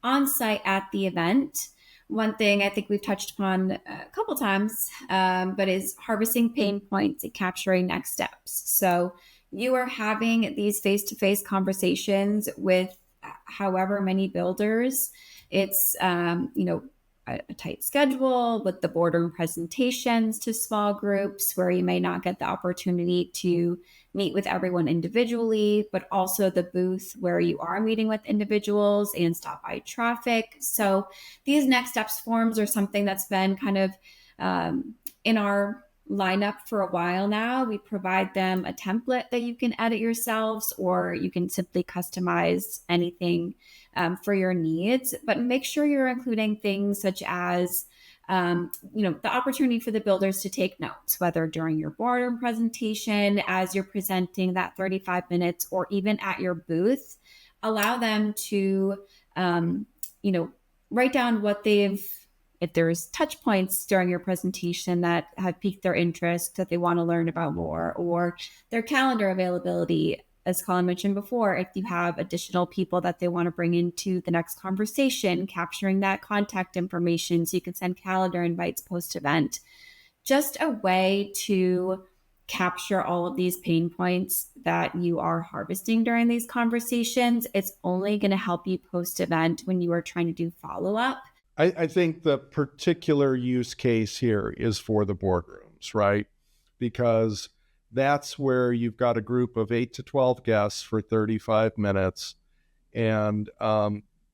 on site at the event. One thing I think we've touched upon a couple times, but is harvesting pain points and capturing next steps. So you are having these face to face conversations with however many builders. It's, a tight schedule with the boardroom presentations to small groups where you may not get the opportunity to meet with everyone individually, but also the booth where you are meeting with individuals and stop by traffic. So these next steps forms are something that's been kind of in our lineup for a while now. We provide them a template that you can edit yourselves, or you can simply customize anything for your needs. But make sure you're including things such as the opportunity for the builders to take notes, whether during your boardroom presentation, as you're presenting that 35 minutes, or even at your booth. Allow them to, um, you know, write down what they've, if there's touch points during your presentation that have piqued their interest that they want to learn about more, or their calendar availability. As Colin mentioned before, if you have additional people that they want to bring into the next conversation, capturing that contact information so you can send calendar invites post event. Just a way to capture all of these pain points that you are harvesting during these conversations. It's only going to help you post event when you are trying to do follow up. I think the particular use case here is for the boardrooms, right? Because that's where you've got a group of 8 to 12 guests for 35 minutes, and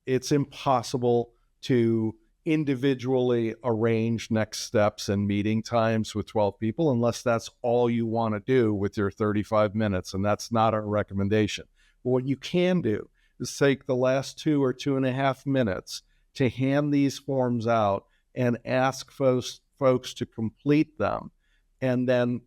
it's impossible to individually arrange next steps and meeting times with 12 people unless that's all you want to do with your 35 minutes, and that's not our recommendation. But what you can do is take the last 2 or 2.5 minutes to hand these forms out and ask folks to complete them, and then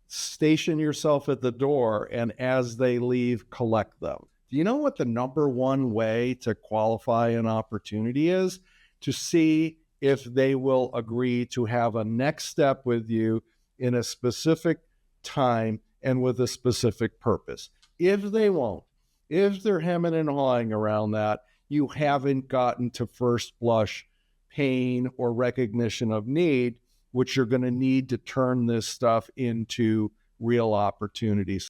station yourself at the door, and as they leave, collect them. Do you know what the number one way to qualify an opportunity is? To see if they will agree to have a next step with you in a specific time and with a specific purpose. If they won't, if they're hemming and hawing around that, you haven't gotten to first blush pain or recognition of need, which you're going to need to turn this stuff into real opportunities.